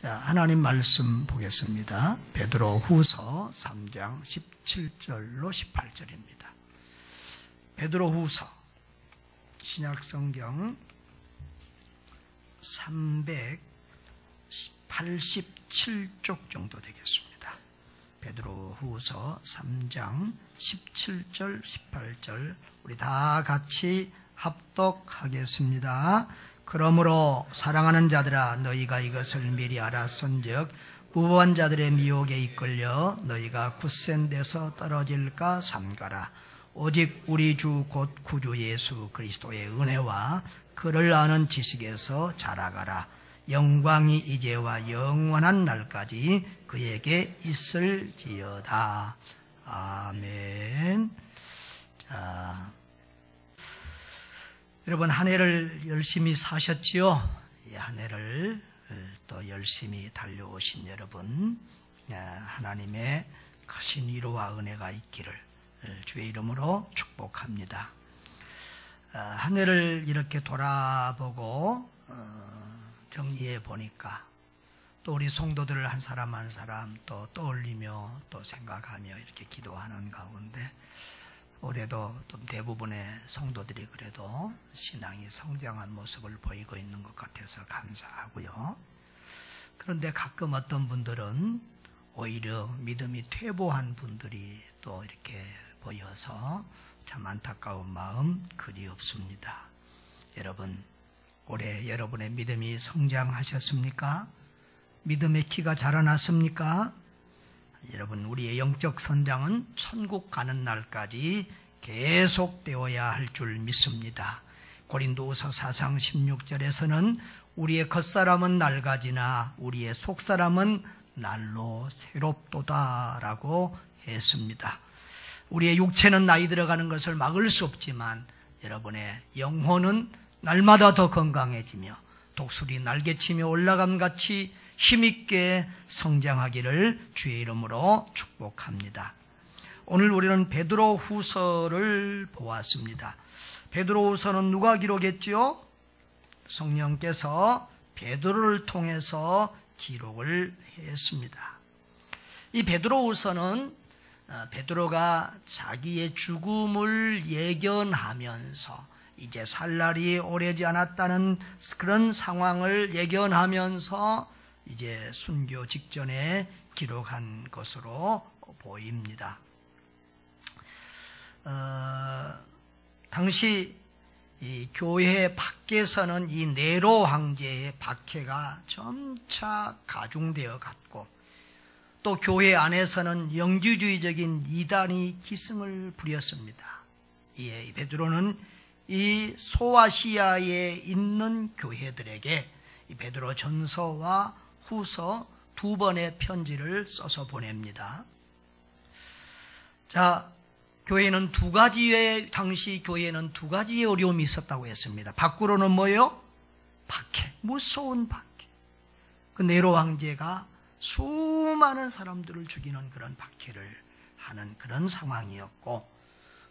자, 하나님 말씀 보겠습니다. 베드로 후서 3장 17절로 18절입니다. 베드로 후서 신약성경 387쪽 정도 되겠습니다. 베드로 후서 3장 17절 18절 우리 다 같이 합독하겠습니다. 그러므로 사랑하는 자들아, 너희가 이것을 미리 알았은즉 무고한 자들의 미혹에 이끌려 너희가 굳센 데서 떨어질까 삼가라. 오직 우리 주 곧 구주 예수 그리스도의 은혜와 그를 아는 지식에서 자라가라. 영광이 이제와 영원한 날까지 그에게 있을지어다. 아멘. 자, 여러분, 한 해를 열심히 사셨지요? 이 한 해를 또 열심히 달려오신 여러분, 하나님의 크신 위로와 은혜가 있기를 주의 이름으로 축복합니다. 한 해를 이렇게 돌아보고 정리해 보니까 또 우리 성도들을 한 사람 한 사람 또 떠올리며 또 생각하며 이렇게 기도하는 가운데 올해도 좀 대부분의 성도들이 그래도 신앙이 성장한 모습을 보이고 있는 것 같아서 감사하고요. 그런데 가끔 어떤 분들은 오히려 믿음이 퇴보한 분들이 또 이렇게 보여서 참 안타까운 마음 그리없습니다. 여러분, 올해 여러분의 믿음이 성장하셨습니까? 믿음의 키가 자라났습니까? 여러분, 우리의 영적 성장은 천국 가는 날까지 계속되어야 할 줄 믿습니다. 고린도후서 4장 16절에서는 우리의 겉사람은 낡아지나 우리의 속사람은 날로 새롭도다라고 했습니다. 우리의 육체는 나이 들어가는 것을 막을 수 없지만 여러분의 영혼은 날마다 더 건강해지며 독수리 날개치며 올라감같이 힘있게 성장하기를 주의 이름으로 축복합니다. 오늘 우리는 베드로 후서를 보았습니다. 베드로 후서는 누가 기록했지요? 성령께서 베드로를 통해서 기록을 했습니다. 이 베드로 후서는 베드로가 자기의 죽음을 예견하면서 이제 살 날이 오래지 않았다는 그런 상황을 예견하면서 이제 순교 직전에 기록한 것으로 보입니다. 당시 이 교회 밖에서는 이 네로 황제의 박해가 점차 가중되어 갔고 또 교회 안에서는 영지주의적인 이단이 기승을 부렸습니다. 이 베드로는 이 소아시아에 있는 교회들에게 이 베드로 전서와 후서 두 번의 편지를 써서 보냅니다. 자, 교회는 당시 교회는 두 가지의 어려움이 있었다고 했습니다. 밖으로는 뭐예요? 박해, 무서운 박해. 그 네로 황제가 수많은 사람들을 죽이는 그런 박해를 하는 그런 상황이었고,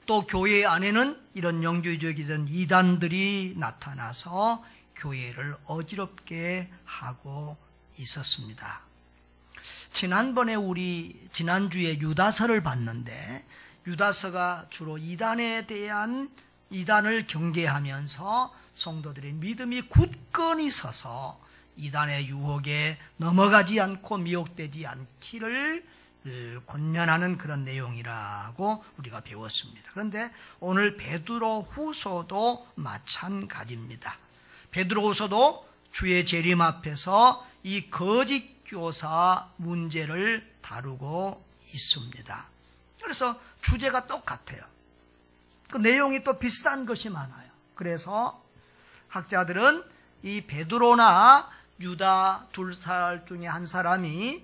또 교회 안에는 이런 영주의적이던 이단들이 나타나서 교회를 어지럽게 하고 있었습니다. 지난주에 유다서를 봤는데 유다서가 주로 이단에 대한 이단을 경계하면서 성도들의 믿음이 굳건히 서서 이단의 유혹에 넘어가지 않고 미혹되지 않기를 권면하는 그런 내용이라고 우리가 배웠습니다. 그런데 오늘 베드로 후서도 마찬가지입니다. 베드로 후서도 주의 재림 앞에서 이 거짓 교사 문제를 다루고 있습니다. 그래서 주제가 똑같아요. 그 내용이 또 비슷한 것이 많아요. 그래서 학자들은 이 베드로나 유다 둘 살 중에 한 사람이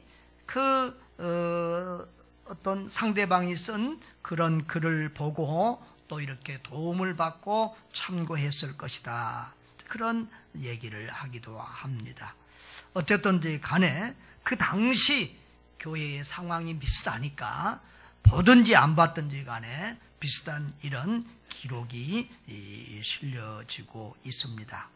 어떤 상대방이 쓴 그런 글을 보고 또 이렇게 도움을 받고 참고했을 것이다. 그런 얘기를 하기도 합니다. 어쨌든지 간에 그 당시 교회의 상황이 비슷하니까 보든지 안 봤든지 간에 비슷한 이런 기록이 실려지고 있습니다.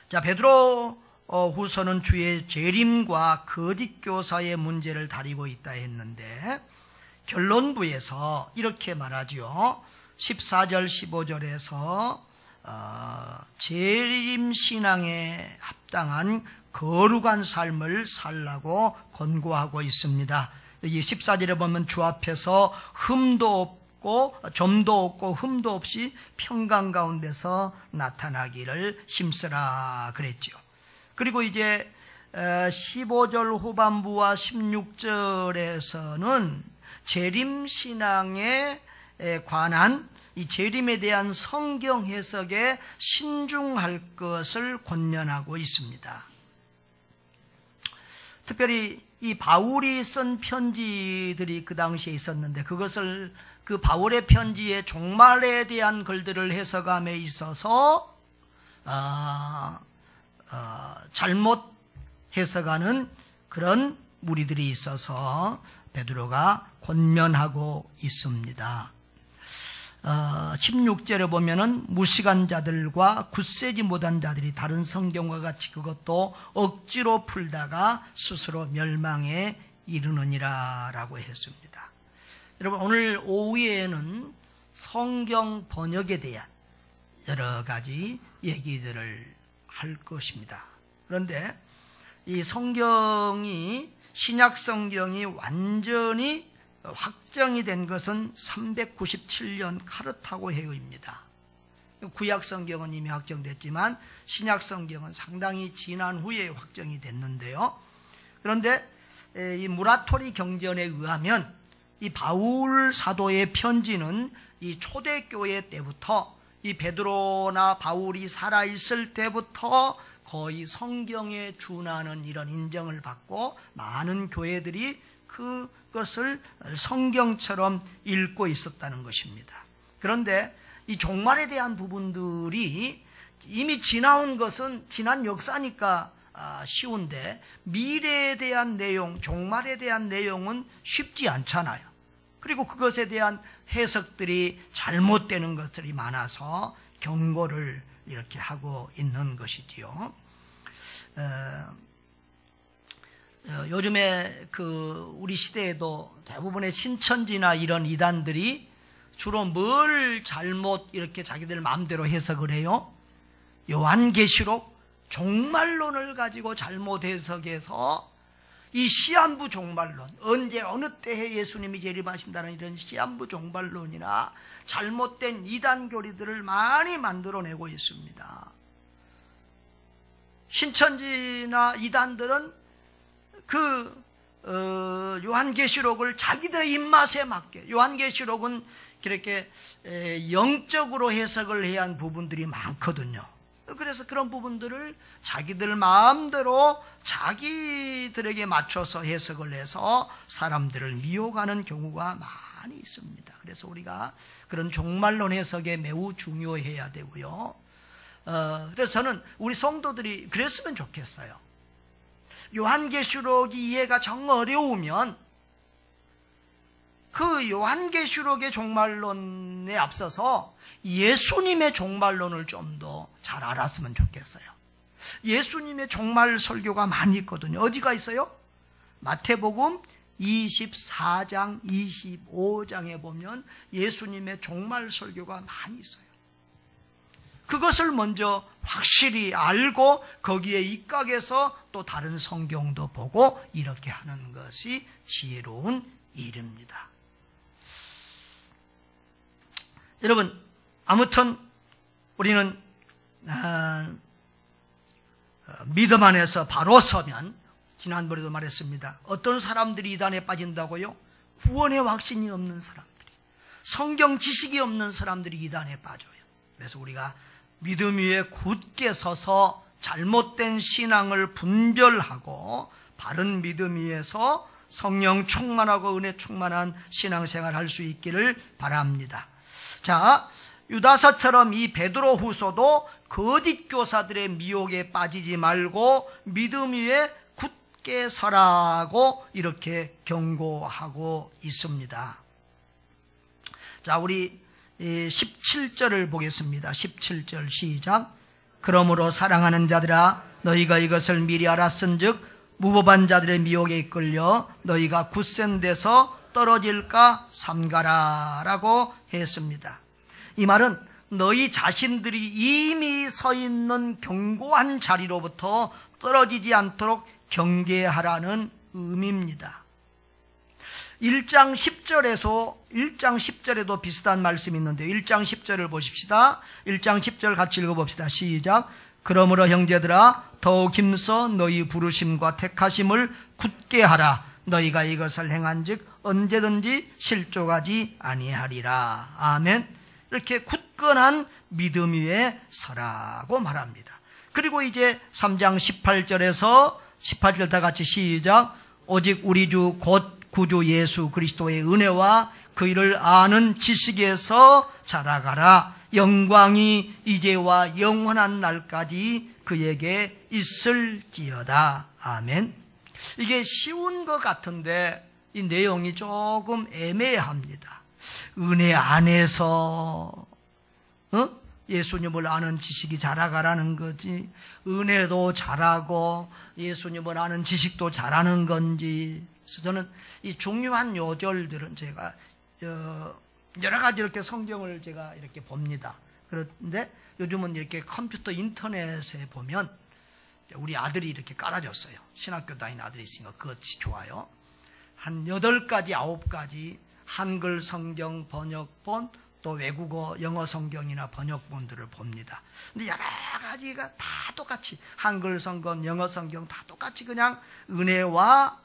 자, 베드로 후서는 주의 재림과 거짓 교사의 문제를 다루고 있다 했는데 결론부에서 이렇게 말하죠. 14절 15절에서 재림신앙에 합당한 거룩한 삶을 살라고 권고하고 있습니다. 여기 14절에 보면 주 앞에서 흠도 없고 점도 없고 흠도 없이 평강 가운데서 나타나기를 힘쓰라 그랬죠. 그리고 이제 15절 후반부와 16절에서는 재림신앙에 관한 이 재림에 대한 성경 해석에 신중할 것을 권면하고 있습니다. 특별히 이 바울이 쓴 편지들이 그 당시에 있었는데 그것을 그 바울의 편지의 종말에 대한 글들을 해석함에 있어서 잘못 해석하는 그런 무리들이 있어서 베드로가 권면하고 있습니다. 16절에 보면은 무식한 자들과 굳세지 못한 자들이 다른 성경과 같이 그것도 억지로 풀다가 스스로 멸망에 이르느니라 라고 했습니다. 여러분 오늘 오후에는 성경 번역에 대한 여러 가지 얘기들을 할 것입니다. 그런데 이 성경이 신약 성경이 완전히 확정이 된 것은 397년 카르타고 해후입니다. 구약 성경은 이미 확정됐지만 신약 성경은 상당히 지난 후에 확정이 됐는데요. 그런데 이 무라토리 경전에 의하면 이 바울 사도의 편지는 이 초대교회 때부터 이 베드로나 바울이 살아있을 때부터 거의 성경에 준하는 이런 인정을 받고 많은 교회들이 그것을 성경처럼 읽고 있었다는 것입니다. 그런데 이 종말에 대한 부분들이 이미 지나온 것은 지난 역사니까 쉬운데 미래에 대한 내용, 종말에 대한 내용은 쉽지 않잖아요. 그리고 그것에 대한 해석들이 잘못되는 것들이 많아서 경고를 이렇게 하고 있는 것이지요. 요즘에 우리 시대에도 대부분의 신천지나 이런 이단들이 주로 뭘 잘못 이렇게 자기들 마음대로 해석을 해요? 요한계시록 종말론을 가지고 잘못 해석해서 이 시한부 종말론, 언제 어느 때에 예수님이 재림하신다는 이런 시한부 종말론이나 잘못된 이단 교리들을 많이 만들어내고 있습니다. 신천지나 이단들은 요한계시록을 자기들의 입맛에 맞게, 요한계시록은 그렇게 영적으로 해석을 해야 하는 부분들이 많거든요. 그래서 그런 부분들을 자기들 마음대로 자기들에게 맞춰서 해석을 해서 사람들을 미혹하는 경우가 많이 있습니다. 그래서 우리가 그런 종말론 해석에 매우 중요해야 되고요. 그래서 저는 우리 성도들이 그랬으면 좋겠어요. 요한계시록이 이해가 정 어려우면 그 요한계시록의 종말론에 앞서서 예수님의 종말론을 좀 더 잘 알았으면 좋겠어요. 예수님의 종말 설교가 많이 있거든요. 어디가 있어요? 마태복음 24장, 25장에 보면 예수님의 종말 설교가 많이 있어요. 그것을 먼저 확실히 알고 거기에 입각해서 또 다른 성경도 보고 이렇게 하는 것이 지혜로운 일입니다. 여러분, 아무튼 우리는 믿음 안에서 바로 서면, 지난번에도 말했습니다. 어떤 사람들이 이단에 빠진다고요? 구원의 확신이 없는 사람들이, 성경 지식이 없는 사람들이 이단에 빠져요. 그래서 우리가 믿음 위에 굳게 서서 잘못된 신앙을 분별하고 바른 믿음 위에서 성령 충만하고 은혜 충만한 신앙생활을 할 수 있기를 바랍니다. 자, 유다서처럼 이 베드로 후서도 거짓 교사들의 미혹에 빠지지 말고 믿음 위에 굳게 서라고 이렇게 경고하고 있습니다. 자, 우리 17절을 보겠습니다. 17절 시작. 그러므로 사랑하는 자들아, 너희가 이것을 미리 알았은즉 무법한 자들의 미혹에 이끌려 너희가 굳센 데서 떨어질까 삼가라 라고 했습니다. 이 말은 너희 자신들이 이미 서 있는 견고한 자리로부터 떨어지지 않도록 경계하라는 의미입니다. 1장 10절에도 비슷한 말씀이 있는데 1장 10절을 보십시다. 1장 10절 같이 읽어봅시다. 시작. 그러므로 형제들아 더욱 힘써 너희 부르심과 택하심을 굳게 하라. 너희가 이것을 행한즉 언제든지 실족하지 아니하리라. 아멘. 이렇게 굳건한 믿음 위에 서라고 말합니다. 그리고 이제 3장 18절 다 같이 시작. 오직 우리 주 곧 구주 예수 그리스도의 은혜와 그 일을 아는 지식에서 자라가라. 영광이 이제와 영원한 날까지 그에게 있을지어다. 아멘. 이게 쉬운 것 같은데 이 내용이 조금 애매합니다. 은혜 안에서 예수님을 아는 지식이 자라가라는 거지, 은혜도 자라고 예수님을 아는 지식도 자라는 건지. 그래서 저는 이 중요한 요절들은 제가 여러 가지 이렇게 성경을 제가 이렇게 봅니다. 그런데 요즘은 이렇게 컴퓨터 인터넷에 보면 우리 아들이 이렇게 깔아줬어요. 신학교 다니는 아들이 있으니까 그것이 좋아요. 한 8가지, 9가지 한글 성경 번역본, 또 외국어 영어 성경이나 번역본들을 봅니다. 근데 여러 가지가 다 똑같이 한글 성경, 영어 성경 다 똑같이 그냥 은혜와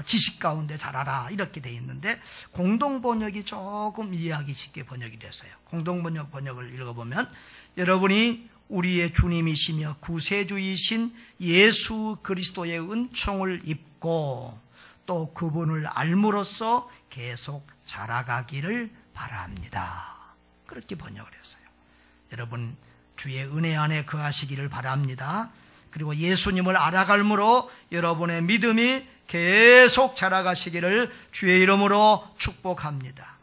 지식 가운데 자라라 이렇게 돼 있는데 공동번역이 조금 이해하기 쉽게 번역이 됐어요. 공동번역을 읽어보면 여러분이 우리의 주님이시며 구세주이신 예수 그리스도의 은총을 입고 또 그분을 알므로써 계속 자라가기를 바랍니다. 그렇게 번역을 했어요. 여러분 주의 은혜 안에 거하시기를 바랍니다. 그리고 예수님을 알아갈므로 여러분의 믿음이 계속 자라가시기를 주의 이름으로 축복합니다.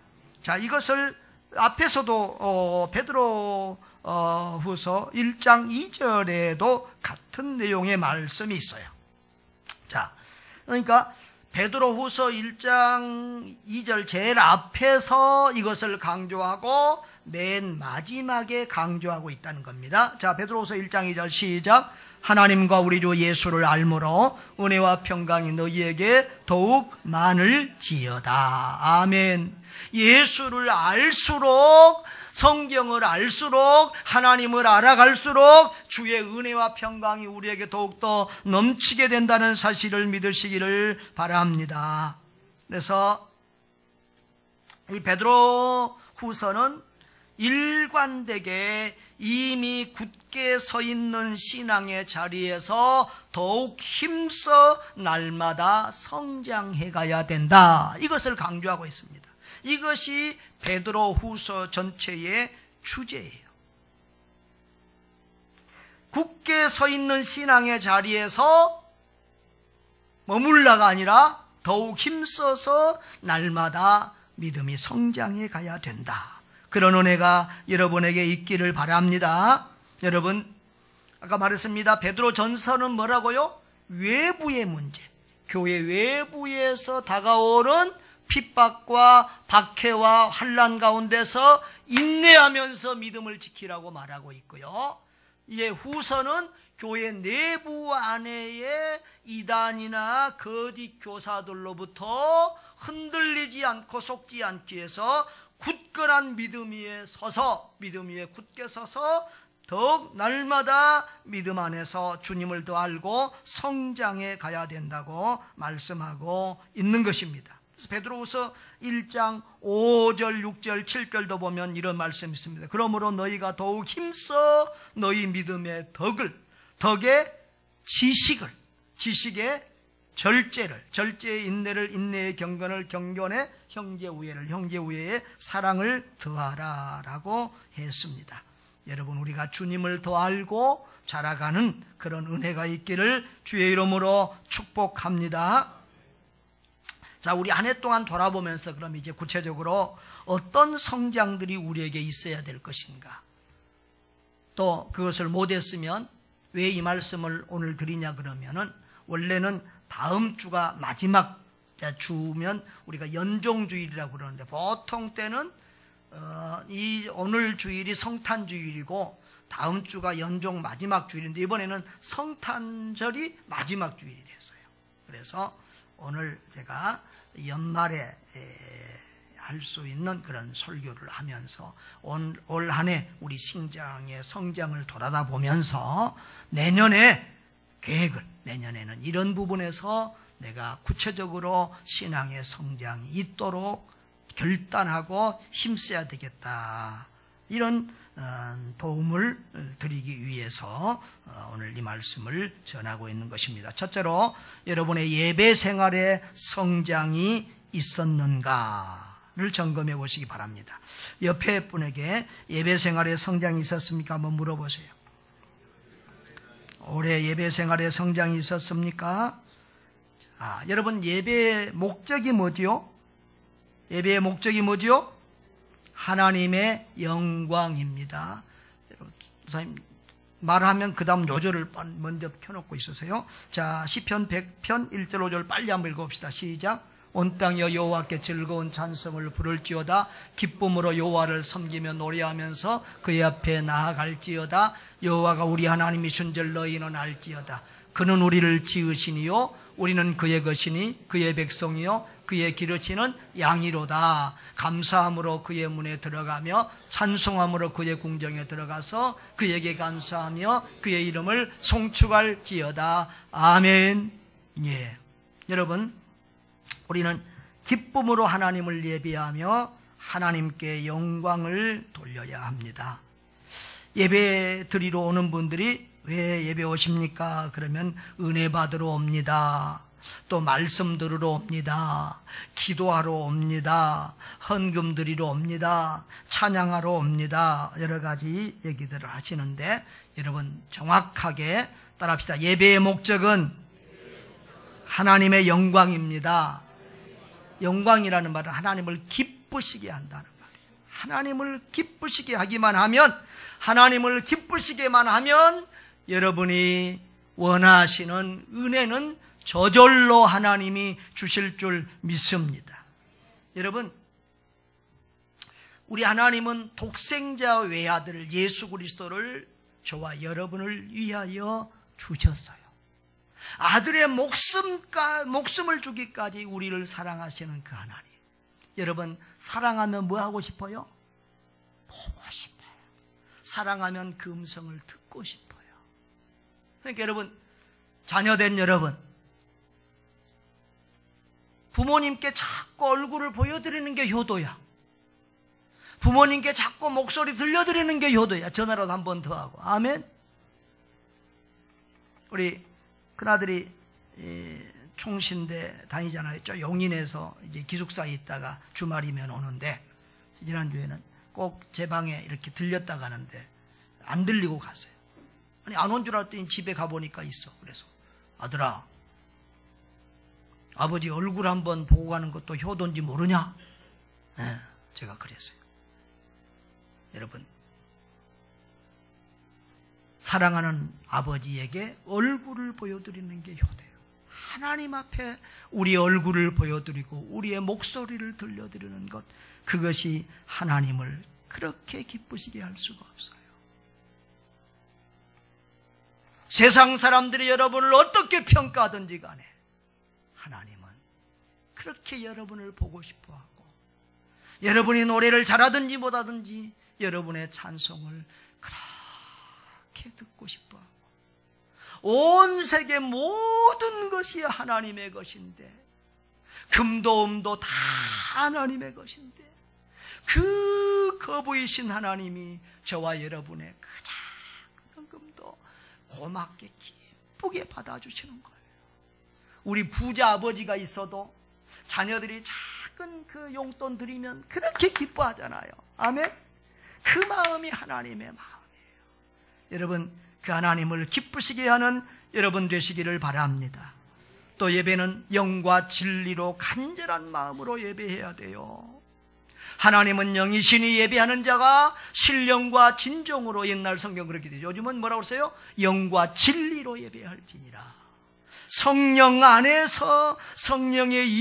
자, 이것을 앞에서도 베드로 후서 1장 2절에도 같은 내용의 말씀이 있어요. 자, 그러니까 베드로 후서 1장 2절 제일 앞에서 이것을 강조하고 맨 마지막에 강조하고 있다는 겁니다. 자, 베드로 후서 1장 2절 시작. 하나님과 우리 주 예수를 알므로 은혜와 평강이 너희에게 더욱 많을지어다. 아멘. 예수를 알수록, 성경을 알수록, 하나님을 알아갈수록 주의 은혜와 평강이 우리에게 더욱더 넘치게 된다는 사실을 믿으시기를 바랍니다. 그래서 이 베드로 후서는 일관되게 이미 굳게 서 있는 신앙의 자리에서 더욱 힘써 날마다 성장해 가야 된다. 이것을 강조하고 있습니다. 이것이 베드로 후서 전체의 주제예요. 굳게 서 있는 신앙의 자리에서 머물라가 아니라 더욱 힘써서 날마다 믿음이 성장해 가야 된다. 그런 은혜가 여러분에게 있기를 바랍니다. 여러분, 아까 말했습니다. 베드로 전서는 뭐라고요? 외부의 문제, 교회 외부에서 다가오는 핍박과 박해와 환난 가운데서 인내하면서 믿음을 지키라고 말하고 있고요. 이제 후서는 교회 내부 안에의 이단이나 거짓 교사들로부터 흔들리지 않고 속지 않기 위해서 굳건한 믿음 위에 서서, 믿음 위에 굳게 서서 더욱 날마다 믿음 안에서 주님을 더 알고 성장해 가야 된다고 말씀하고 있는 것입니다. 그래서 베드로후서 1장 5절, 6절, 7절도 보면 이런 말씀이 있습니다. 그러므로 너희가 더욱 힘써 너희 믿음의 덕의 지식의 절제의 인내를, 인내의 경건을, 경건의 형제 우애를, 형제 우애의 사랑을 더하라라고 했습니다. 여러분, 우리가 주님을 더 알고 자라가는 그런 은혜가 있기를 주의 이름으로 축복합니다. 자, 우리 한 해 동안 돌아보면서 그럼 이제 구체적으로 어떤 성장들이 우리에게 있어야 될 것인가, 또 그것을 못했으면 왜 이 말씀을 오늘 드리냐 그러면은 원래는 다음 주가 마지막 주면 우리가 연종주일이라고 그러는데 보통 때는 이 오늘 주일이 성탄주일이고 다음 주가 연종 마지막 주일인데 이번에는 성탄절이 마지막 주일이 됐어요. 그래서 오늘 제가 연말에 할 수 있는 그런 설교를 하면서 올 한 해 우리 신장의 성장을 돌아다 보면서 내년에 계획을, 내년에는 이런 부분에서 내가 구체적으로 신앙의 성장이 있도록 결단하고 힘써야 되겠다. 이런 도움을 드리기 위해서 오늘 이 말씀을 전하고 있는 것입니다. 첫째로 여러분의 예배 생활의 성장이 있었는가를 점검해 보시기 바랍니다. 옆에 분에게 예배 생활의 성장이 있었습니까? 한번 물어보세요. 올해 예배 생활의 성장이 있었습니까? 자, 여러분 예배의 목적이 뭐지요? 예배의 목적이 뭐지요? 하나님의 영광입니다. 선생님 말하면 그 다음 요절을 먼저 켜놓고 있으세요. 자, 시편 100편 1절 5절 빨리 한번 읽어봅시다. 시작. 온 땅이여 여호와께 즐거운 찬송을 부를지어다. 기쁨으로 여호와를 섬기며 노래하면서 그의 앞에 나아갈지어다. 여호와가 우리 하나님이신 줄 너희는 알지어다. 그는 우리를 지으시니요 우리는 그의 것이니 그의 백성이요 그의 기르시는 양이로다. 감사함으로 그의 문에 들어가며 찬송함으로 그의 궁정에 들어가서 그에게 감사하며 그의 이름을 송축할지어다. 아멘. 예, 여러분 우리는 기쁨으로 하나님을 예배하며 하나님께 영광을 돌려야 합니다. 예배 드리러 오는 분들이 왜 예배 오십니까? 그러면 은혜 받으러 옵니다. 또 말씀 들으러 옵니다. 기도하러 옵니다. 헌금 드리러 옵니다. 찬양하러 옵니다. 여러 가지 얘기들을 하시는데 여러분 정확하게 따라합시다. 예배의 목적은 하나님의 영광입니다. 영광이라는 말은 하나님을 기쁘시게 한다는 말이에요. 하나님을 기쁘시게 하기만 하면, 하나님을 기쁘시게만 하면 여러분이 원하시는 은혜는 저절로 하나님이 주실 줄 믿습니다. 여러분, 우리 하나님은 독생자 외아들 예수 그리스도를 저와 여러분을 위하여 주셨어요. 아들의 목숨을 주기까지 우리를 사랑하시는 그 하나님. 여러분, 사랑하면 뭐 하고 싶어요? 보고 싶어요. 사랑하면 그 음성을 듣고 싶어요. 그러니까 여러분, 자녀된 여러분, 부모님께 자꾸 얼굴을 보여드리는 게 효도야. 부모님께 자꾸 목소리 들려드리는 게 효도야. 전화라도 한 번 더 하고. 아멘. 우리 큰아들이 총신대 다니잖아요. 저 용인에서 이제 기숙사에 있다가 주말이면 오는데, 지난주에는 꼭 제 방에 이렇게 들렸다 가는데 안 들리고 갔어요. 아니, 안 온 줄 알았더니 집에 가보니까 있어. 그래서 아들아, 아버지 얼굴 한번 보고 가는 것도 효도인지 모르냐? 네, 제가 그랬어요. 여러분, 사랑하는 아버지에게 얼굴을 보여드리는 게 효도예요. 하나님 앞에 우리 얼굴을 보여드리고 우리의 목소리를 들려드리는 것, 그것이 하나님을 그렇게 기쁘시게 할 수가 없어요. 세상 사람들이 여러분을 어떻게 평가하든지 간에 하나님은 그렇게 여러분을 보고 싶어하고, 여러분이 노래를 잘하든지 못하든지 여러분의 찬송을 그렇게 듣고 싶어하고, 온 세계 모든 것이 하나님의 것인데, 금도 음도 다 하나님의 것인데, 그 거부이신 하나님이 저와 여러분의 그 작은 금도 고맙게 기쁘게 받아주시는 거예요. 우리 부자 아버지가 있어도 자녀들이 작은 그 용돈 드리면 그렇게 기뻐하잖아요. 아멘? 그 마음이 하나님의 마음이에요. 여러분, 그 하나님을 기쁘시게 하는 여러분 되시기를 바랍니다. 또 예배는 영과 진리로 간절한 마음으로 예배해야 돼요. 하나님은 영이시니 예배하는 자가 신령과 진정으로, 옛날 성경 그렇게 되죠. 요즘은 뭐라고 그러세요? 영과 진리로 예배할지니라. 성령 안에서 성령의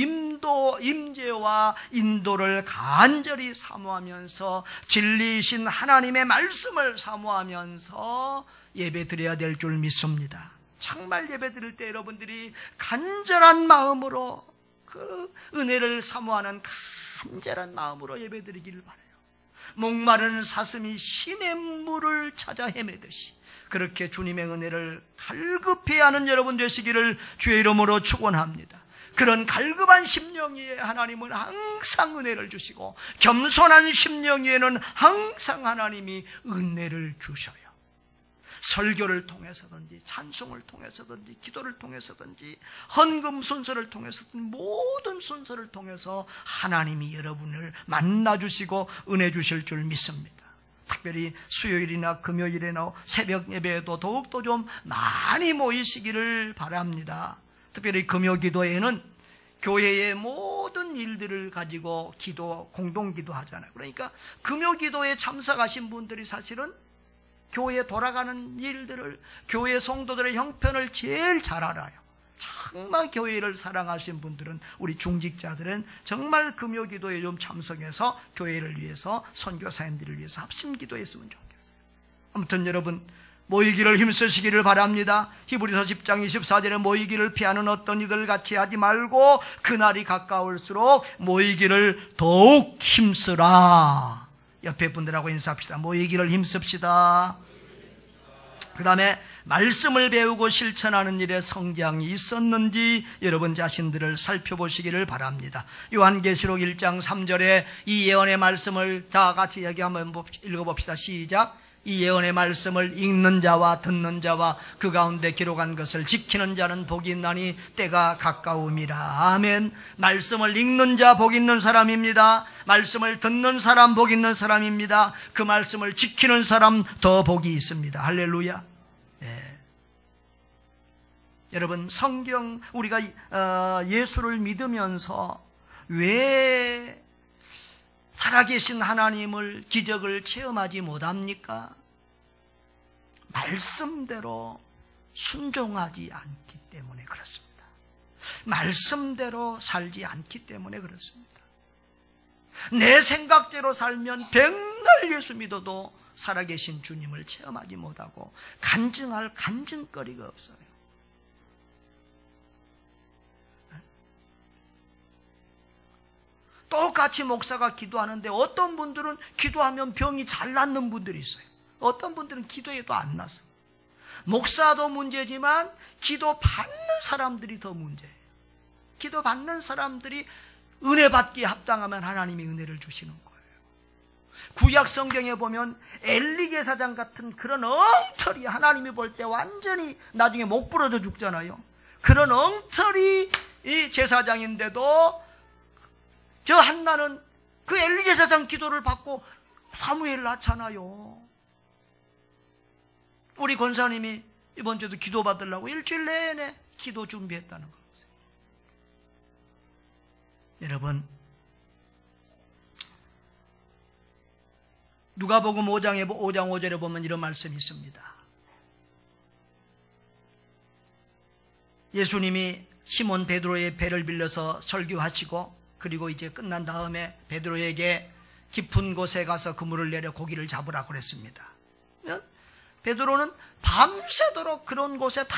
임재와 인도를 간절히 사모하면서 진리이신 하나님의 말씀을 사모하면서 예배 드려야 될 줄 믿습니다. 정말 예배 드릴 때 여러분들이 간절한 마음으로, 그 은혜를 사모하는 간절한 마음으로 예배 드리기를 바라요. 목마른 사슴이 신의 물을 찾아 헤매듯이 그렇게 주님의 은혜를 갈급히 하는 여러분 되시기를 주의 이름으로 축원합니다. 그런 갈급한 심령 위에 하나님은 항상 은혜를 주시고, 겸손한 심령 위에는 항상 하나님이 은혜를 주셔요. 설교를 통해서든지 찬송을 통해서든지 기도를 통해서든지 헌금 순서를 통해서든지 모든 순서를 통해서 하나님이 여러분을 만나주시고 은혜 주실 줄 믿습니다. 특별히 수요일이나 금요일이나 새벽 예배에도 더욱더 좀 많이 모이시기를 바랍니다. 특별히 금요 기도에는 교회의 모든 일들을 가지고 공동 기도하잖아요. 그러니까 금요 기도에 참석하신 분들이 사실은 교회에 돌아가는 일들을, 교회 성도들의 형편을 제일 잘 알아요. 정말 교회를 사랑하시는 분들은, 우리 중직자들은 정말 금요 기도에 좀 참석해서 교회를 위해서, 선교사님들을 위해서 합심 기도했으면 좋겠어요. 아무튼 여러분, 모이기를 힘쓰시기를 바랍니다. 히브리서 10장 24절에 모이기를 피하는 어떤 이들 같이 하지 말고 그날이 가까울수록 모이기를 더욱 힘쓰라. 옆에 분들하고 인사합시다. 모이기를 힘씁시다. 그 다음에 말씀을 배우고 실천하는 일에 성장이 있었는지 여러분 자신들을 살펴보시기를 바랍니다. 요한계시록 1장 3절에 이 예언의 말씀을 다 같이 여기 한번 읽어봅시다. 시작. 이 예언의 말씀을 읽는 자와 듣는 자와 그 가운데 기록한 것을 지키는 자는 복이 있나니 때가 가까움이라. 아멘. 말씀을 읽는 자 복 있는 사람입니다. 말씀을 듣는 사람 복 있는 사람입니다. 그 말씀을 지키는 사람 더 복이 있습니다. 할렐루야. 네. 여러분, 성경, 우리가 예수를 믿으면서 왜 살아계신 하나님을, 기적을 체험하지 못합니까? 말씀대로 순종하지 않기 때문에 그렇습니다. 말씀대로 살지 않기 때문에 그렇습니다. 내 생각대로 살면 백날 예수 믿어도 살아계신 주님을 체험하지 못하고 간증할 간증거리가 없어요. 똑같이 목사가 기도하는데 어떤 분들은 기도하면 병이 잘 낫는 분들이 있어요. 어떤 분들은 기도해도 안 나서. 목사도 문제지만 기도 받는 사람들이 더 문제예요. 기도 받는 사람들이 은혜 받기에 합당하면 하나님이 은혜를 주시는 거예요. 구약 성경에 보면 엘리 제사장 같은 그런 엉터리, 하나님이 볼 때 완전히 나중에 목 부러져 죽잖아요. 그런 엉터리 이 제사장인데도 저 한나는 그 엘리 제사장 기도를 받고 사무엘 낳잖아요. 우리 권사님이 이번 주도 기도 받으려고 일주일 내내 기도 준비했다는 거예요. 여러분, 누가복음 5장 5절에 보면 이런 말씀이 있습니다. 예수님이 시몬 베드로의 배를 빌려서 설교하시고, 그리고 이제 끝난 다음에 베드로에게 깊은 곳에 가서 그물을 내려 고기를 잡으라고 그랬습니다. 베드로는 밤새도록 그런 곳에 다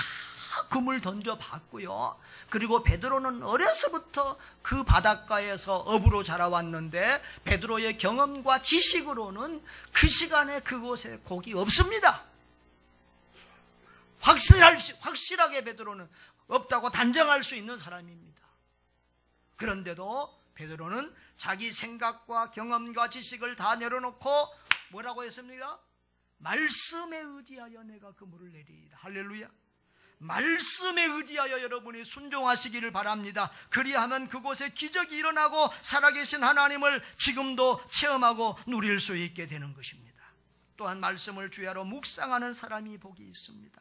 그물 던져봤고요. 그리고 베드로는 어려서부터 그 바닷가에서 어부로 자라왔는데 베드로의 경험과 지식으로는 그 시간에 그곳에 고기 없습니다. 확실하게 베드로는 없다고 단정할 수 있는 사람입니다. 그런데도 베드로는 자기 생각과 경험과 지식을 다 내려놓고 뭐라고 했습니까? 말씀에 의지하여 내가 그물을 내리이다. 할렐루야. 말씀에 의지하여 여러분이 순종하시기를 바랍니다. 그리하면 그곳에 기적이 일어나고 살아계신 하나님을 지금도 체험하고 누릴 수 있게 되는 것입니다. 또한 말씀을 주야로 묵상하는 사람이 복이 있습니다.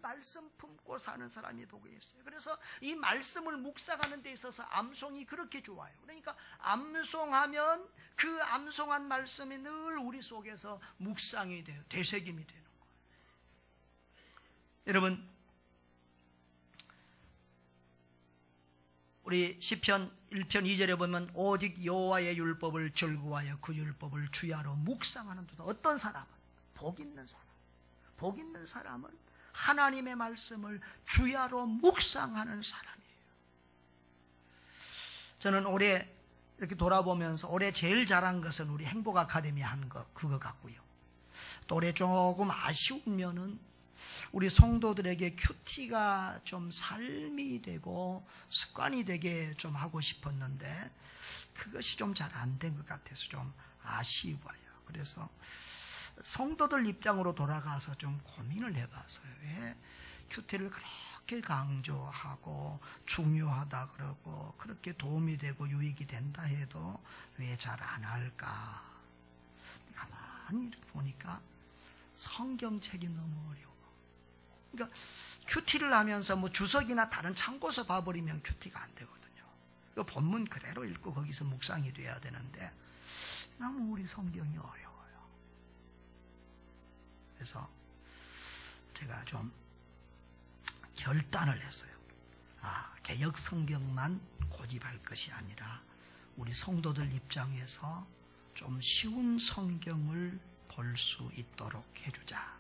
말씀 품고 사는 사람이 복이 있어요. 그래서 이 말씀을 묵상하는 데 있어서 암송이 그렇게 좋아요. 그러니까 암송하면 그 암송한 말씀이 늘 우리 속에서 묵상이 돼요. 되새김이 되는 거예요. 여러분, 우리 시편 1편 2절에 보면 오직 여호와의 율법을 즐거워하여 그 율법을 주야로 묵상하는 자다. 어떤 사람은? 복 있는 사람. 복 있는 사람은 하나님의 말씀을 주야로 묵상하는 사람이에요. 저는 올해 이렇게 돌아보면서 올해 제일 잘한 것은 우리 행복 아카데미 한 거, 그거 같고요. 또 올해 조금 아쉬운 면은 우리 성도들에게 큐티가 좀 삶이 되고 습관이 되게 좀 하고 싶었는데 그것이 좀 잘 안 된 것 같아서 좀 아쉬워요. 그래서 성도들 입장으로 돌아가서 좀 고민을 해봤어요. 왜 큐티를 그렇게 강조하고 중요하다 그러고 그렇게 도움이 되고 유익이 된다 해도 왜 잘 안 할까? 가만히 보니까 성경책이 너무 어려워. 그러니까 큐티를 하면서 뭐 주석이나 다른 참고서 봐버리면 큐티가 안 되거든요. 그 본문 그대로 읽고 거기서 묵상이 돼야 되는데 너무 우리 성경이 어려워요. 그래서 제가 좀 결단을 했어요. 개역 성경만 고집할 것이 아니라 우리 성도들 입장에서 좀 쉬운 성경을 볼 수 있도록 해주자.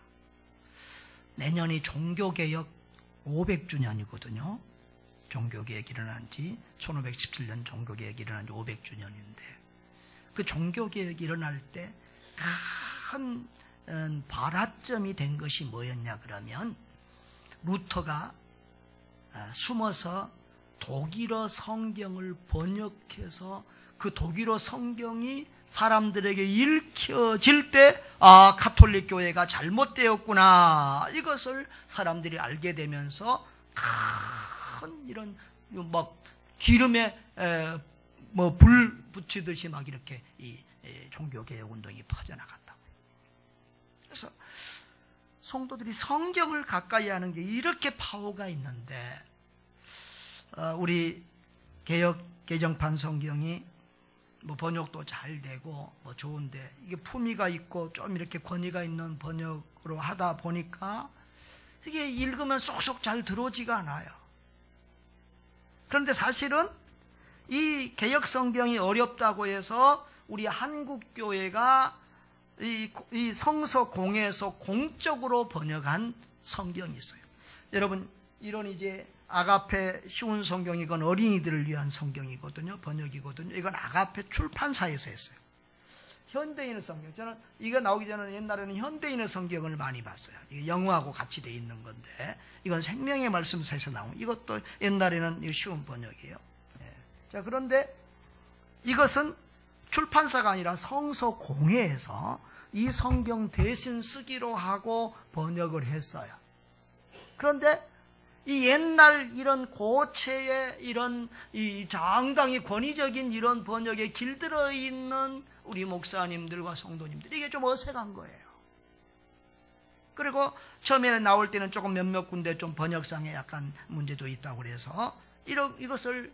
내년이 종교개혁 500주년이거든요. 종교개혁이 일어난 지 1517년 종교개혁이 일어난 지 500주년인데 그 종교개혁이 일어날 때 큰 발화점이 된 것이 뭐였냐 그러면 루터가 숨어서 독일어 성경을 번역해서 그 독일어 성경이 사람들에게 읽혀질 때 가톨릭 교회가 잘못되었구나 이것을 사람들이 알게 되면서 큰 이런 막 기름에 불 붙이듯이 막 이렇게 이 종교개혁 운동이 퍼져나갔다고. 그래서 성도들이 성경을 가까이 하는 게 이렇게 파워가 있는데 우리 개정판 성경이 뭐 번역도 잘 되고 뭐 좋은데 이게 품위가 있고 좀 이렇게 권위가 있는 번역으로 하다 보니까 이게 읽으면 쏙쏙 잘 들어오지가 않아요. 그런데 사실은 이 개역 성경이 어렵다고 해서 우리 한국 교회가 이 성서공회에서 공적으로 번역한 성경이 있어요. 여러분, 이런 이제 아가페 쉬운 성경이건 어린이들을 위한 성경이거든요. 번역이거든요. 이건 아가페 출판사에서 했어요. 현대인의 성경. 저는 이거 나오기 전에 옛날에는 현대인의 성경을 많이 봤어요. 이게 영어하고 같이 돼 있는 건데 이건 생명의 말씀사에서 나온 이것도 옛날에는 쉬운 번역이에요. 자, 그런데 이것은 출판사가 아니라 성서공회에서 이 성경 대신 쓰기로 하고 번역을 했어요. 그런데 이 옛날 이런 고체의 이런 이 상당히 권위적인 이런 번역에 길들어 있는 우리 목사님들과 성도님들 이게 좀 어색한 거예요. 그리고 처음에 나올 때는 조금 몇몇 군데 좀 번역상에 약간 문제도 있다고 그래서 이것을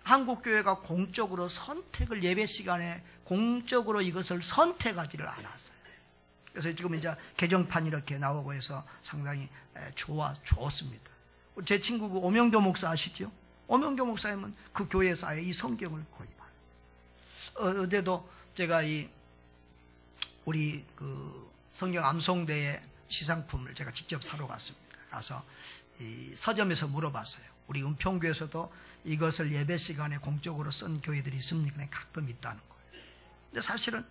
한국교회가 공적으로 선택을 예배 시간에 공적으로 이것을 선택하지를 않았어요. 그래서 지금 이제 개정판이 이렇게 나오고 해서 상당히 좋습니다. 제 친구 그 오명교 목사 아시죠? 오명교 목사님은 그 교회에서 아예 이 성경을 거의 봐요. 어제도 제가 우리 그 성경 암송대의 시상품을 제가 직접 사러 갔습니다. 가서 이 서점에서 물어봤어요. 우리 은평교에서도 이것을 예배 시간에 공적으로 쓴 교회들이 있습니까? 가끔 있다는 거예요. 근데 사실은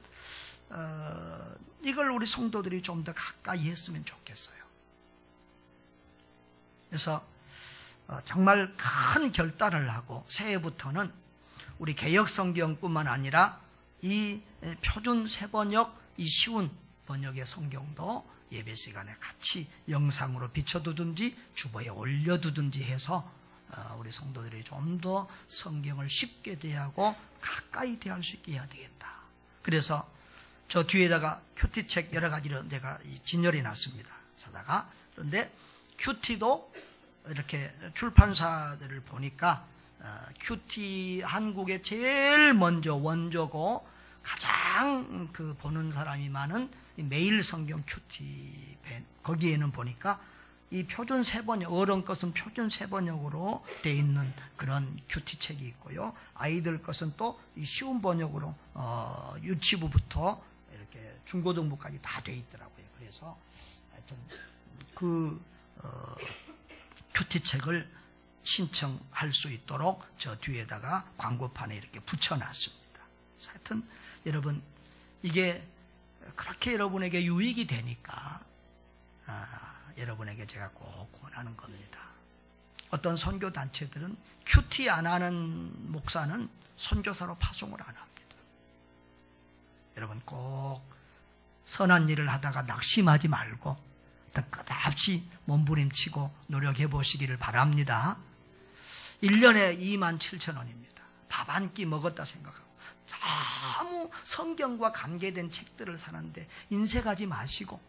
이걸 우리 성도들이 좀 더 가까이 했으면 좋겠어요. 그래서 정말 큰 결단을 하고 새해부터는 우리 개역 성경뿐만 아니라 이 표준 새번역 이 쉬운 번역의 성경도 예배 시간에 같이 영상으로 비춰두든지 주보에 올려두든지 해서 우리 성도들이 좀 더 성경을 쉽게 대하고 가까이 대할 수 있게 해야 되겠다. 그래서 저 뒤에다가 큐티책 여러 가지로 내가 진열해 놨습니다. 사다가. 그런데 큐티도 이렇게 출판사들을 보니까 큐티 한국에 제일 먼저 원조고 가장 그 보는 사람이 많은 매일 성경 큐티 거기에는 보니까 이 표준 세번역, 어른 것은 표준 세번역으로 돼 있는 그런 큐티 책이 있고요. 아이들 것은 또 이 쉬운 번역으로 유치부부터 이렇게 중고등부까지 다 돼 있더라고요. 그래서 하여튼 그 큐티 책을 신청할 수 있도록 저 뒤에다가 광고판에 이렇게 붙여놨습니다. 하여튼 여러분 이게 그렇게 여러분에게 유익이 되니까 여러분에게 제가 꼭 권하는 겁니다. 어떤 선교단체들은 큐티 안 하는 목사는 선교사로 파송을 안 합니다. 여러분 꼭 선한 일을 하다가 낙심하지 말고 끝없이 몸부림치고 노력해 보시기를 바랍니다. 1년에 27,000원입니다. 밥 한 끼 먹었다 생각하고 너무 성경과 관계된 책들을 사는데 인색하지 마시고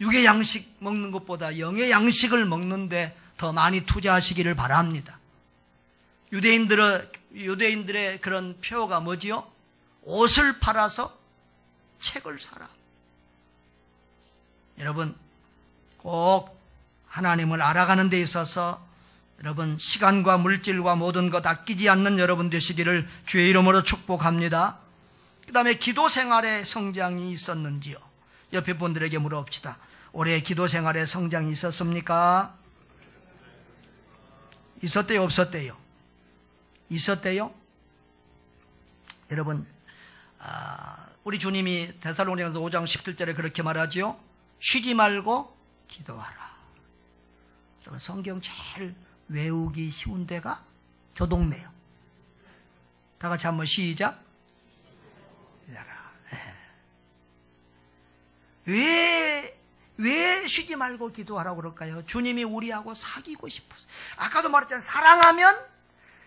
육의 양식 먹는 것보다 영의 양식을 먹는데 더 많이 투자하시기를 바랍니다. 유대인들의 그런 표어가 뭐지요? 옷을 팔아서 책을 사라. 여러분 꼭 하나님을 알아가는 데 있어서 여러분 시간과 물질과 모든 것 아끼지 않는 여러분 되시기를 주의 이름으로 축복합니다. 그 다음에 기도 생활에 성장이 있었는지요? 옆에 분들에게 물어봅시다. 올해 기도 생활에 성장이 있었습니까? 있었대요? 없었대요? 있었대요? 여러분 우리 주님이 데살로니가서 5장 17절에 그렇게 말하지요. 쉬지 말고 기도하라. 여러분 성경 제일 외우기 쉬운 데가 저 동네요. 다 같이 한번 시작. 왜 쉬지 말고 기도하라고 그럴까요? 주님이 우리하고 사귀고 싶어서. 아까도 말했잖아요. 사랑하면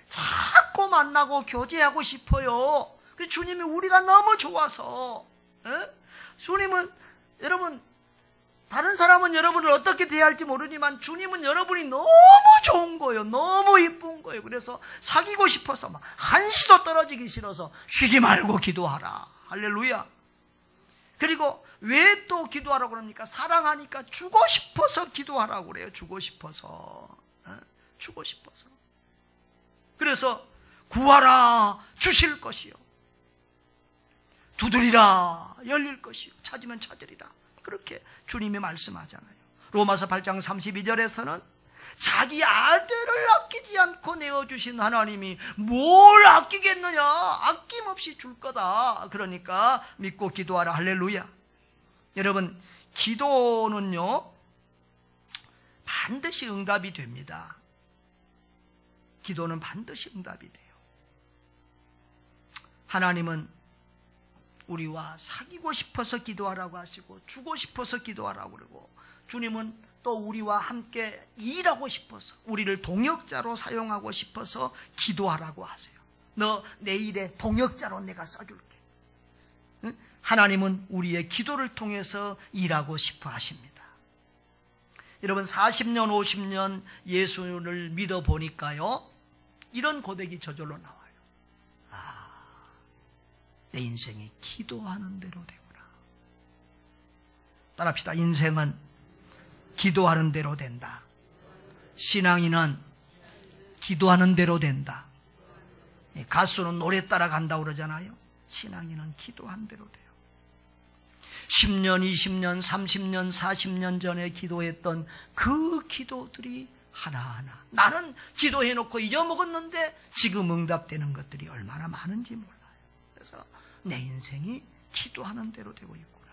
자꾸 만나고 교제하고 싶어요. 주님이 우리가 너무 좋아서. 주님은 여러분 다른 사람은 여러분을 어떻게 대할지 모르지만 주님은 여러분이 너무 좋은 거예요. 너무 이쁜 거예요. 그래서 사귀고 싶어서 막 한시도 떨어지기 싫어서 쉬지 말고 기도하라. 할렐루야. 그리고 왜 또 기도하라고 그럽니까? 사랑하니까 주고 싶어서 기도하라고 그래요. 주고 싶어서. 주고 싶어서. 그래서 구하라 주실 것이요. 두드리라 열릴 것이요. 찾으면 찾으리라. 그렇게 주님이 말씀하잖아요. 로마서 8장 32절에서는 자기 아들을 아끼지 않고 내어주신 하나님이 뭘 아끼겠느냐? 아낌없이 줄 거다. 그러니까 믿고 기도하라. 할렐루야. 여러분 기도는요 반드시 응답이 됩니다. 기도는 반드시 응답이 돼요. 하나님은 우리와 사귀고 싶어서 기도하라고 하시고 주고 싶어서 기도하라고 그러고 주님은 또 우리와 함께 일하고 싶어서 우리를 동역자로 사용하고 싶어서 기도하라고 하세요. 너 내 일에 동역자로 내가 써줄게. 응? 하나님은 우리의 기도를 통해서 일하고 싶어 하십니다. 여러분 40년 50년 예수를 믿어보니까요 이런 고백이 저절로 나와요. 내 인생이 기도하는 대로 되구나. 따라합시다. 인생은 기도하는 대로 된다. 신앙인은 기도하는 대로 된다. 가수는 노래 따라 간다고 그러잖아요. 신앙인은 기도한 대로 돼요. 10년, 20년, 30년, 40년 전에 기도했던 그 기도들이 하나하나 나는 기도해놓고 잊어먹었는데 지금 응답되는 것들이 얼마나 많은지 몰라요. 그래서 내 인생이 기도하는 대로 되고 있구나.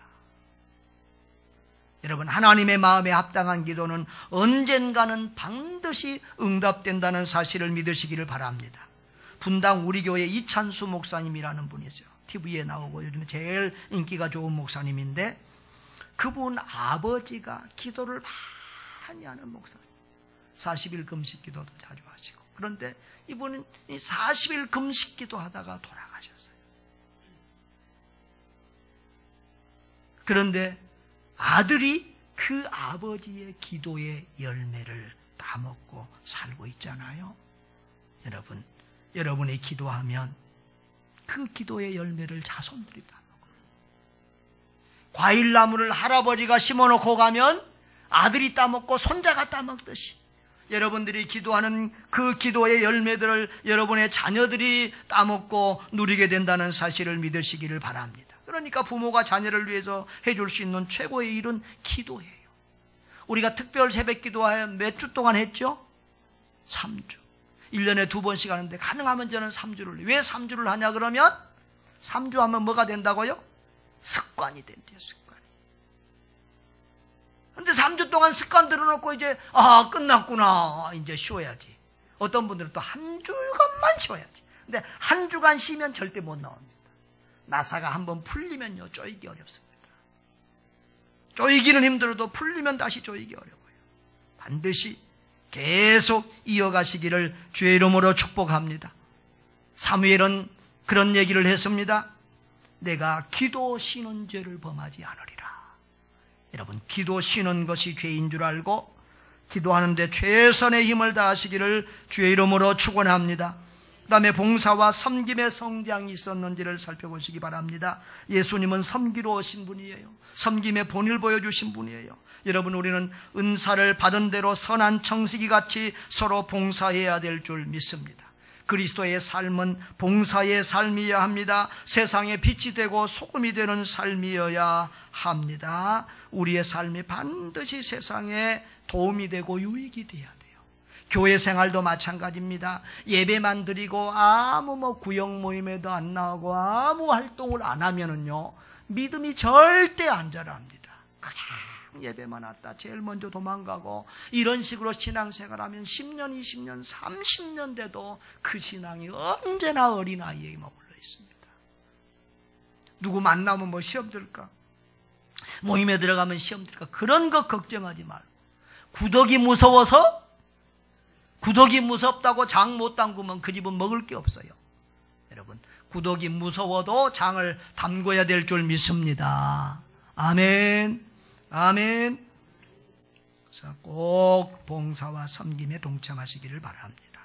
여러분 하나님의 마음에 합당한 기도는 언젠가는 반드시 응답된다는 사실을 믿으시기를 바랍니다. 분당 우리 교회 이찬수 목사님이라는 분이죠. TV에 나오고 요즘 제일 인기가 좋은 목사님인데 그분 아버지가 기도를 많이 하는 목사님. 40일 금식 기도도 자주 하시고. 그런데 이분은 40일 금식 기도 하다가 돌아가셨어요. 그런데 아들이 그 아버지의 기도의 열매를 따먹고 살고 있잖아요. 여러분, 여러분이 기도하면 그 기도의 열매를 자손들이 따먹어요. 과일나무를 할아버지가 심어놓고 가면 아들이 따먹고 손자가 따먹듯이 여러분들이 기도하는 그 기도의 열매들을 여러분의 자녀들이 따먹고 누리게 된다는 사실을 믿으시기를 바랍니다. 그러니까 부모가 자녀를 위해서 해줄 수 있는 최고의 일은 기도예요. 우리가 특별 새벽 기도하여 몇 주 동안 했죠? 3주. 1년에 2번씩 하는데 가능하면 저는 3주를. 왜 3주를 하냐 그러면 3주 하면 뭐가 된다고요? 습관이 된대요. 습관이. 근데 3주 동안 습관 들어놓고 이제 끝났구나. 이제 쉬어야지. 어떤 분들은 또 한 주간만 쉬어야지. 근데 한 주간 쉬면 절대 못 나옵니다. 나사가 한번 풀리면요 조이기 어렵습니다. 조이기는 힘들어도 풀리면 다시 조이기 어려워요. 반드시 계속 이어가시기를 주의 이름으로 축복합니다. 사무엘은 그런 얘기를 했습니다. 내가 기도 쉬는 죄를 범하지 않으리라. 여러분, 기도 쉬는 것이 죄인 줄 알고 기도하는데 최선의 힘을 다하시기를 주의 이름으로 축원합니다. 그 다음에 봉사와 섬김의 성장이 있었는지를 살펴보시기 바랍니다. 예수님은 섬기러 오신 분이에요. 섬김의 본을 보여주신 분이에요. 여러분, 우리는 은사를 받은 대로 선한 청지기 같이 서로 봉사해야 될 줄 믿습니다. 그리스도의 삶은 봉사의 삶이어야 합니다. 세상에 빛이 되고 소금이 되는 삶이어야 합니다. 우리의 삶이 반드시 세상에 도움이 되고 유익이 돼야 돼요. 교회 생활도 마찬가지입니다. 예배만 드리고 아무 구역 모임에도 안 나오고 아무 활동을 안 하면은요, 믿음이 절대 안 자랍니다. 그냥 예배만 왔다 제일 먼저 도망가고 이런 식으로 신앙생활하면 10년, 20년, 30년 돼도 그 신앙이 언제나 어린아이에 머물러 있습니다. 누구 만나면 뭐 시험 들까? 모임에 들어가면 시험 들까? 그런 거 걱정하지 말고 구더기 무서워서 구더기 무섭다고 장 못 담그면 그 집은 먹을 게 없어요. 여러분, 구더기 무서워도 장을 담궈야 될 줄 믿습니다. 아멘, 아멘. 그래서 꼭 봉사와 섬김에 동참하시기를 바랍니다.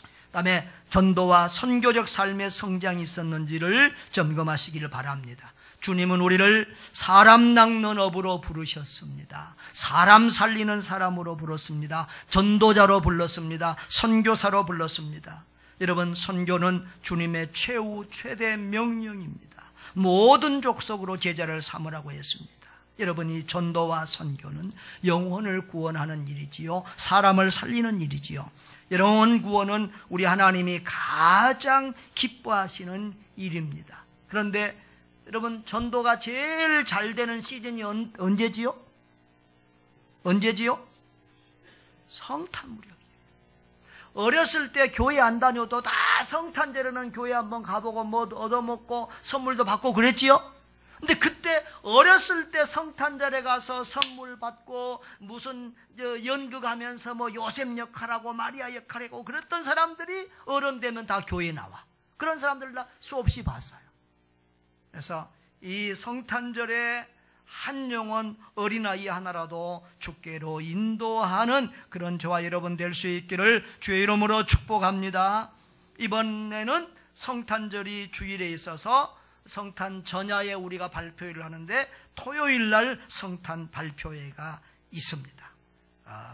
그 다음에 전도와 선교적 삶의 성장이 있었는지를 점검하시기를 바랍니다. 주님은 우리를 사람 낚는 업으로 부르셨습니다. 사람 살리는 사람으로 불렀습니다. 전도자로 불렀습니다. 선교사로 불렀습니다. 여러분, 선교는 주님의 최대 명령입니다. 모든 족속으로 제자를 삼으라고 했습니다. 여러분, 이 전도와 선교는 영혼을 구원하는 일이지요. 사람을 살리는 일이지요. 영혼 구원은 우리 하나님이 가장 기뻐하시는 일입니다. 그런데 여러분, 전도가 제일 잘 되는 시즌이 언제지요? 언제지요? 성탄무렵이에요. 어렸을 때 교회 안 다녀도 다 성탄절에는 교회 한번 가보고 뭐 얻어먹고 선물도 받고 그랬지요? 근데 그때 어렸을 때 성탄절에 가서 선물 받고 무슨 연극하면서 뭐 요셉 역할하고 마리아 역할하고 그랬던 사람들이 어른 되면 다 교회에 나와. 그런 사람들 다 수없이 봤어요. 그래서 이 성탄절에 한 영혼 어린아이 하나라도 주께로 인도하는 그런 저와 여러분 될 수 있기를 주의 이름으로 축복합니다. 이번에는 성탄절이 주일에 있어서 성탄 전야에 우리가 발표회를 하는데 토요일 날 성탄 발표회가 있습니다.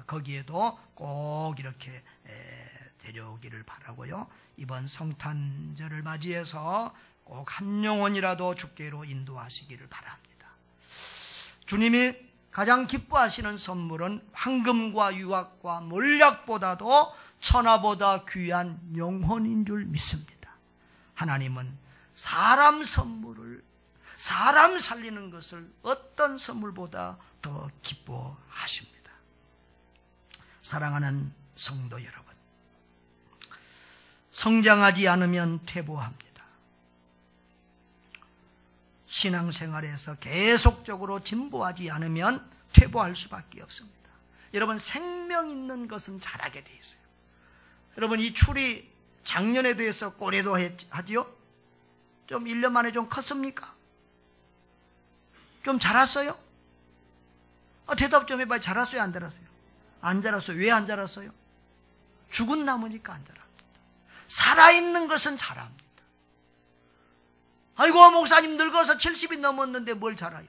거기에도 꼭 이렇게 데려오기를 바라고요. 이번 성탄절을 맞이해서 꼭 한 영혼이라도 주께로 인도하시기를 바랍니다. 주님이 가장 기뻐하시는 선물은 황금과 유황과 몰약보다도 천하보다 귀한 영혼인 줄 믿습니다. 하나님은 사람 선물을, 사람 살리는 것을 어떤 선물보다 더 기뻐하십니다. 사랑하는 성도 여러분, 성장하지 않으면 퇴보합니다. 신앙생활에서 계속적으로 진보하지 않으면 퇴보할 수밖에 없습니다. 여러분, 생명 있는 것은 자라게 돼 있어요. 여러분, 이 추리 작년에 대해서 올해도 하지요? 좀 1년 만에 좀 컸습니까? 좀 자랐어요? 대답 좀 해봐요. 자랐어요, 안 자랐어요? 안 자랐어요. 왜 안 자랐어요? 죽은 나무니까 안 자랍니다. 살아있는 것은 자랍니다. 아이고, 목사님 늙어서 70이 넘었는데 뭘 자라요?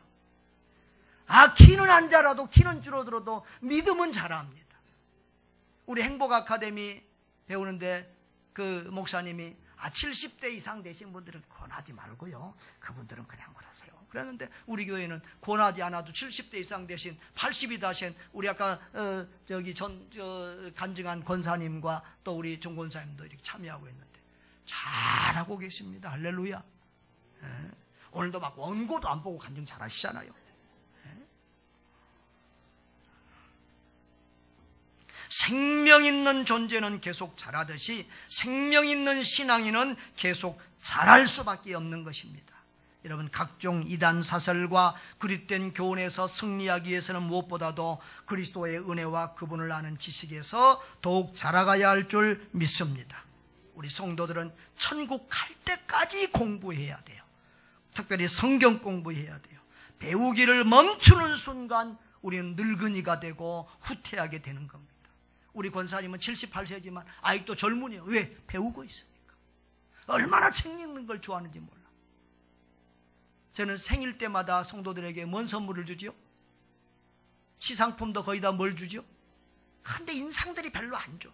키는 안 자라도, 키는 줄어들어도 믿음은 자랍니다. 우리 행복 아카데미 배우는데 그 목사님이 70대 이상 되신 분들은 권하지 말고요, 그분들은 그냥 그러세요. 그랬는데 우리 교회는 권하지 않아도 70대 이상 되신 80이 되신 우리 아까 간증한 권사님과 또 우리 종 권사님도 이렇게 참여하고 있는데 잘하고 계십니다. 할렐루야. 오늘도 막 원고도 안 보고 간증 잘하시잖아요. 생명 있는 존재는 계속 자라듯이 생명 있는 신앙인은 계속 자랄 수밖에 없는 것입니다. 여러분, 각종 이단 사설과 그릇된 교훈에서 승리하기 위해서는 무엇보다도 그리스도의 은혜와 그분을 아는 지식에서 더욱 자라가야 할 줄 믿습니다. 우리 성도들은 천국 갈 때까지 공부해야 돼요. 특별히 성경 공부해야 돼요. 배우기를 멈추는 순간 우리는 늙은이가 되고 후퇴하게 되는 겁니다. 우리 권사님은 78세지만 아직도 젊은이에요. 왜? 배우고 있으니까. 얼마나 책 읽는 걸 좋아하는지 몰라. 저는 생일 때마다 성도들에게 뭔 선물을 주지요? 시상품도 거의 다 뭘 주지요? 근데 인상들이 별로 안 좋아.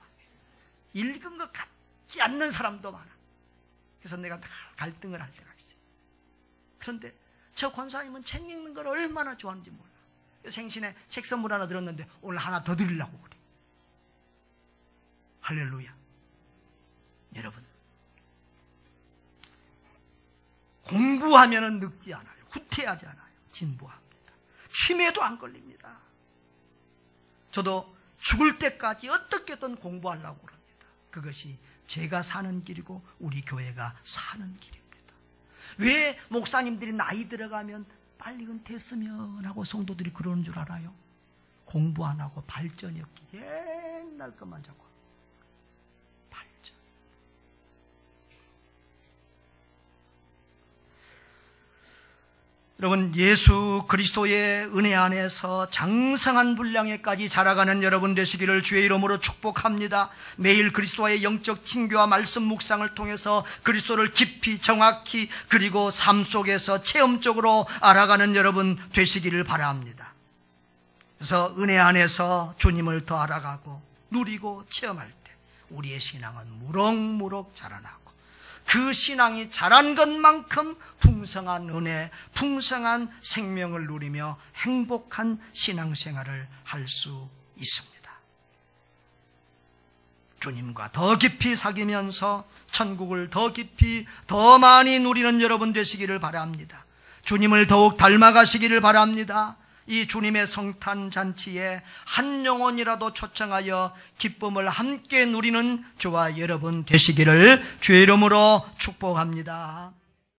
읽은 것 같지 않는 사람도 많아. 그래서 내가 다 갈등을 할 때가 있어요. 그런데 저 권사님은 책 읽는 걸 얼마나 좋아하는지 몰라. 생신에 책 선물 하나 들었는데 오늘 하나 더 드리려고 그래. 할렐루야. 여러분, 공부하면은 늙지 않아요. 후퇴하지 않아요. 진보합니다. 치매도 안 걸립니다. 저도 죽을 때까지 어떻게든 공부하려고 합니다. 그것이 제가 사는 길이고 우리 교회가 사는 길입니다. 왜 목사님들이 나이 들어가면 빨리 은퇴했으면 하고 성도들이 그러는 줄 알아요? 공부 안 하고 발전이 없기. 옛날 것만 자꾸 발전. 여러분, 예수 그리스도의 은혜 안에서 장성한 분량에까지 자라가는 여러분 되시기를 주의 이름으로 축복합니다. 매일 그리스도와의 영적 친교와 말씀 묵상을 통해서 그리스도를 깊이 정확히 그리고 삶 속에서 체험적으로 알아가는 여러분 되시기를 바랍니다. 그래서 은혜 안에서 주님을 더 알아가고 누리고 체험할 때 우리의 신앙은 무럭무럭 자라나고 그 신앙이 자란 것만큼 풍성한 은혜, 풍성한 생명을 누리며 행복한 신앙생활을 할 수 있습니다. 주님과 더 깊이 사귀면서 천국을 더 깊이 더 많이 누리는 여러분 되시기를 바랍니다. 주님을 더욱 닮아가시기를 바랍니다. 이 주님의 성탄 잔치에 한 영혼이라도 초청하여 기쁨을 함께 누리는 저와 여러분 되시기를 주의 이름으로 축복합니다.